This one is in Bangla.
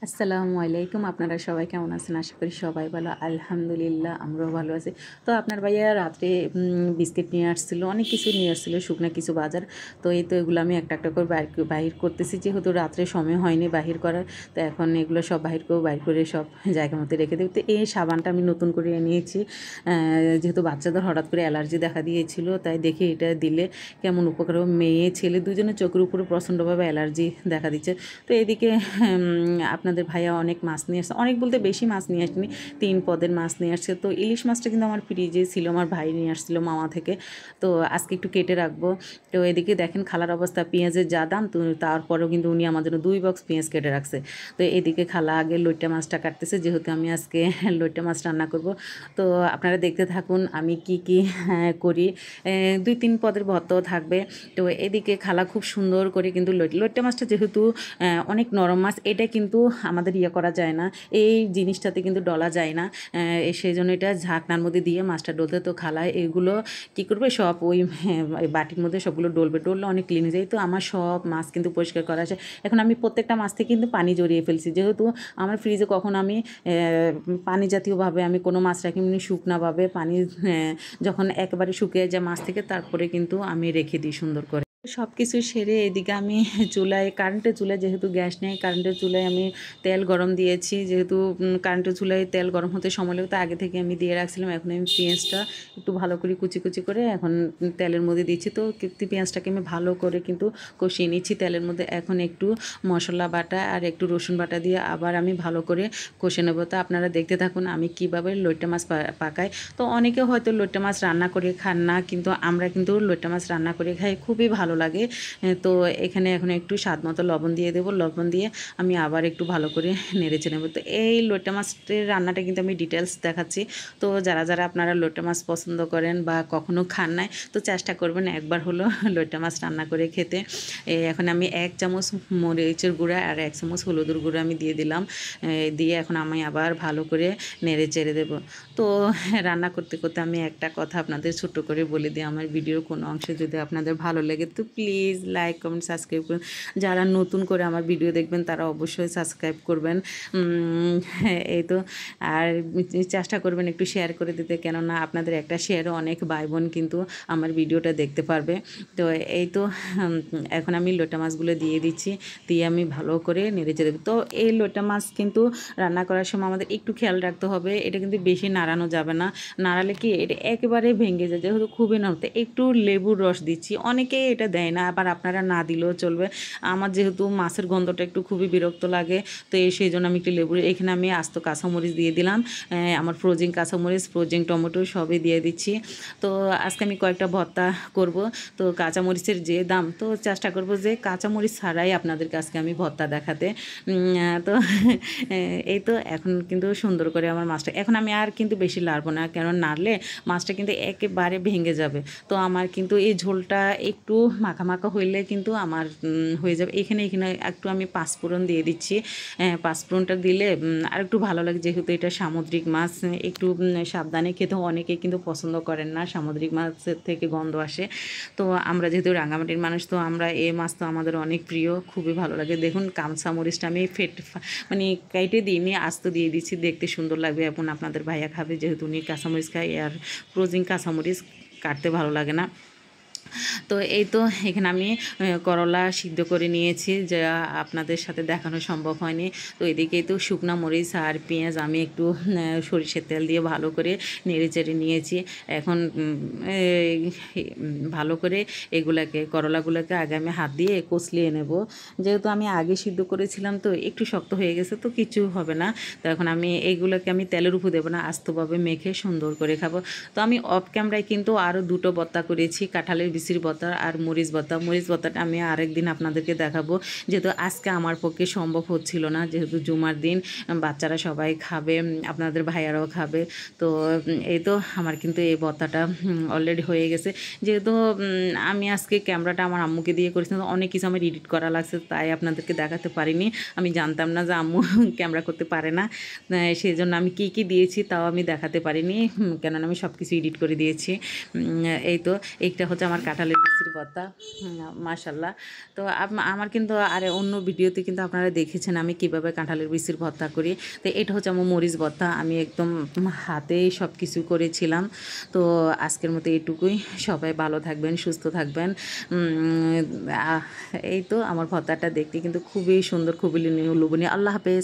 আসসালামু আলাইকুম। আপনারা সবাই কেমন আছেন? আশা করি সবাই ভালো। আলহামদুলিল্লাহ আমরাও ভালো আছি। তো আপনার ভাইয়া রাত্রে বিস্কিট নিয়ে আসছিল, অনেক কিছু নিয়ে আসছিল, শুকনা কিছু বাজার। তো এই তো এগুলো আমি একটা করে বাহির করতেছি, যেহেতু রাত্রে সময় হয়নি বাহির করার। তো এখন এগুলো সব বাহির করব, বাহির করে সব জায়গা মতো রেখে দেব। তো এই সাবানটা আমি নতুন করে নিয়েছি, যেহেতু বাচ্চাদের হঠাৎ করে অ্যালার্জি দেখা দিয়েছিল, তাই দেখি এটা দিলে কেমন উপকার হবে। মেয়ে ছেলে দুজনের চোখের উপরে প্রচণ্ডভাবে অ্যালার্জি দেখা দিচ্ছে। তো এদিকে আপনাদের ভাইয়া অনেক মাছ নিয়ে আসছে, অনেক বলতে বেশি মাছ নিয়ে আসেনি, 3 পদের মাছ নিয়ে আসছে। তো ইলিশ মাছটা কিন্তু আমার ফ্রিজে ছিল, আমার ভাই নিয়ে আসছিল মামা থেকে। তো আজকে একটু কেটে রাখবো। তো এদিকে দেখেন খালার অবস্থা, পেঁয়াজের যা দাম, তো তারপরেও কিন্তু উনি আমার জন্য 2 বক্স পেঁয়াজ কেটে রাখছে। তো এদিকে খালা আগে লইট্টা মাছটা কাটতেছে, যেহেতু আমি আজকে লইট্টা মাছ রান্না করব। তো আপনারা দেখতে থাকুন আমি কি কি করি। 2-3 পদের ভর্তাও থাকবে। তো এদিকে খালা খুব সুন্দর করে কিন্তু লইট্টা মাছটা যেহেতু অনেক নরম মাছ, এটা কিন্তু আমাদের করা যায় না, এই জিনিসটাতে কিন্তু ডলা যায় না। সেই জন্য এটা ঝাঁকনার মধ্যে দিয়ে মাছটা ডলতে, তো খালায় এগুলো কী করবে, সব ওই বাটির মধ্যে সবগুলো ডললে অনেক ক্লিন হয়ে যায়। তো আমার সব মাছ কিন্তু পরিষ্কার করা আছে। এখন আমি প্রত্যেকটা মাছ থেকে কিন্তু পানি জড়িয়ে ফেলছি, যেহেতু আমার ফ্রিজে কখন আমি পানি জাতীয়ভাবে আমি কোনো মাছ রাখি, এমনি শুকনাভাবে পানি যখন একেবারে শুকিয়ে যায় মাছ থেকে, তারপরে কিন্তু আমি রেখে দিই সুন্দর করে। সব কিছু সেরে এদিকে আমি কারেন্টের চুলায়, যেহেতু গ্যাস নেই, কারেন্টের চুলায় আমি তেল গরম দিয়েছি। যেহেতু কারেন্টের চুলায় তেল গরম হতে সময় লাগে, তো আগে থেকে আমি দিয়ে রাখছিলাম। এখন আমি পেঁয়াজটা একটু ভালো করে কুচি কুচি করে এখন তেলের মধ্যে দিচ্ছি। তো পেঁয়াজটাকে আমি ভালো করে কিন্তু কষিয়ে নিচ্ছি তেলের মধ্যে। এখন একটু মশলা বাটা আর একটু রসুন বাটা দিয়ে আবার আমি ভালো করে কষে নেবো। তো আপনারা দেখতে থাকুন আমি কীভাবে লইট্টা মাছ পাকাই। তো অনেকে হয়তো লইট্টা মাছ রান্না করে খান না, কিন্তু আমরা কিন্তু লইট্টা মাছ রান্না করে খাই, খুবই ভালো লাগে। তো এখানে এখন একটু স্বাদ মতো লবণ দিয়ে দেবো। লবণ দিয়ে আমি আবার একটু ভালো করে নেড়েচে নেব। তো এই লইট্টা মাছের রান্নাটা কিন্তু আমি ডিটেলস দেখাচ্ছি। তো যারা যারা আপনারা লইট্টা মাছ পছন্দ করেন বা কখনো খান নাই, তো চেষ্টা করবেন একবার হলো লইট্টা মাছ রান্না করে খেতে। এখন আমি 1 চামচ মরিচের গুঁড়া আর 1 চামচ হলুদের গুঁড়া আমি দিয়ে দিলাম। দিয়ে এখন আমি আবার ভালো করে নেড়ে চেড়ে দেবো। তো রান্না করতে করতে আমি একটা কথা আপনাদের ছোট্ট করে বলে দিই, আমার ভিডিওর কোনো অংশে যদি আপনাদের ভালো লাগে তো প্লিজ লাইক কমেন্ট সাবস্ক্রাইব করুন। যারা নতুন করে আমার ভিডিও দেখবেন তারা অবশ্যই সাবস্ক্রাইব করবেন। এই তো, আর চেষ্টা করবেন একটু শেয়ার করে দিতে, কেননা আপনাদের একটা শেয়ারও অনেক ভাই বোন কিন্তু আমার ভিডিওটা দেখতে পারবে। তো এই তো এখন আমি লোটা মাছগুলো দিয়ে দিচ্ছি, দিয়ে আমি ভালো করে নেড়েচে দেবো। তো এই লোটা মাছ কিন্তু রান্না করার সময় আমাদের একটু খেয়াল রাখতে হবে, এটা কিন্তু বেশি নাড়ানো যাবে না, নাড়ালে কি এটা একেবারে ভেঙে যায়, যেহেতু খুবই নরম। একটু লেবুর রস দিচ্ছি, অনেকেই এটা দেয় না, আবার আপনারা না দিলেও চলবে। আমার যেহেতু মাছের গন্ধটা একটু খুবই বিরক্ত লাগে, তো সেই জন্য আমি একটু লেবুর, এখানে আমি আস্ত কাঁচামরিচ দিয়ে দিলাম, আমার ফ্রোজিং কাঁচামরিচ, ফ্রোজিং টমেটো সবই দিয়ে দিচ্ছি। তো আজকে আমি কয়েকটা ভর্তা করব। তো কাঁচামরিচের যে দাম, তো চেষ্টা করব যে কাঁচামরিচ ছাড়াই আপনাদেরকে আজকে আমি ভর্তা দেখাতে। তো এই তো এখন কিন্তু সুন্দর করে আমার মাছটা, এখন আমি আর কিন্তু বেশি নাড়বো না, কারণ নাড়লে মাছটা কিন্তু একেবারে ভেঙে যাবে। তো আমার কিন্তু এই ঝোলটা একটু মাখা মাখা হইলে কিন্তু আমার হয়ে যাবে। এখানে একটু আমি পাঁচফোড়ন দিয়ে দিচ্ছি। পাঁচফোড়নটা দিলে আর একটু ভালো লাগে, যেহেতু এটা সামুদ্রিক মাছ, একটু সাবধানে খেতে, অনেকে কিন্তু পছন্দ করেন না, সামুদ্রিক মাছের থেকে গন্ধ আসে। তো আমরা যেহেতু রাঙামাটির মানুষ, তো আমরা এই মাছ তো আমাদের অনেক প্রিয়, খুবই ভালো লাগে। দেখুন কাঁচামরিচটা আমি মানে কেটে দিইনি, আস্ত দিয়ে দিচ্ছি, দেখতে সুন্দর লাগবে এবং আপনাদের ভাইয়া খাবে, যেহেতু উনি কাঁচামরিচ খায়, আর ফ্রোজিং কাঁচামরিচ কাটতে ভালো লাগে না। তো এই তো এখানে আমি করলা সিদ্ধ করে নিয়েছি, যা আপনাদের সাথে দেখানো সম্ভব হয়নি। তো এদিকে তো শুকনা মরিচ আর পেঁয়াজ আমি একটু সরিষার তেল দিয়ে ভালো করে নেড়ে চেড়ে নিয়েছি। এখন ভালো করে করলাগুলোকে আগে আমি হাত দিয়ে কচলিয়ে নেব, যেহেতু আমি আগে সিদ্ধ করেছিলাম, তো একটু শক্ত হয়ে গেছে, তো কিছু হবে না। তো এখন আমি এইগুলোকে আমি তেলের উপর দেবো না, আস্তভাবে মেখে সুন্দর করে খাবো। তো আমি অফ ক্যামেরায় কিন্তু আরও 2টো ভর্তা করেছি, কাঁঠালের বিচির ভর্তা আর মরিচ ভর্তাটা আমি আরেকদিন আপনাদেরকে দেখাবো, যেহেতু আজকে আমার পক্ষে সম্ভব হচ্ছিল না, যেহেতু জুমার দিন, বাচ্চারা সবাই খাবে, আপনাদের ভাইয়ারাও খাবে। তো এই তো আমার কিন্তু এই ভর্তাটা অলরেডি হয়ে গেছে। যেহেতু আমি আজকে ক্যামেরাটা আমার আম্মুকে দিয়ে করেছিলাম, তো অনেক কিছু আমার এডিট করা লাগছে, তাই আপনাদেরকে দেখাতে পারিনি। আমি জানতাম না যে আম্মু ক্যামেরা করতে পারে না, সেই জন্য আমি কী কী দিয়েছি তাও আমি দেখাতে পারিনি, কেননা আমি সব কিছু এডিট করে দিয়েছি। এই তো এইটা হচ্ছে আমার কাঁঠালের বিচির ভর্তা, মাশাল্লাহ। তো আমার কিন্তু আর অন্য ভিডিওতে কিন্তু আপনারা দেখেছেন আমি কিভাবে কাঁঠালের বিচির ভর্তা করি। তো এটা হচ্ছে আমার মরিচ ভর্তা, আমি একদম হাতেই সব কিছু করেছিলাম। তো আজকের মতো এটুকুই, সবাই ভালো থাকবেন, সুস্থ থাকবেন। এই তো আমার ভর্তাটা দেখতে কিন্তু খুবই সুন্দর, খুবই লোভনীয়। আল্লাহ হাফেজ।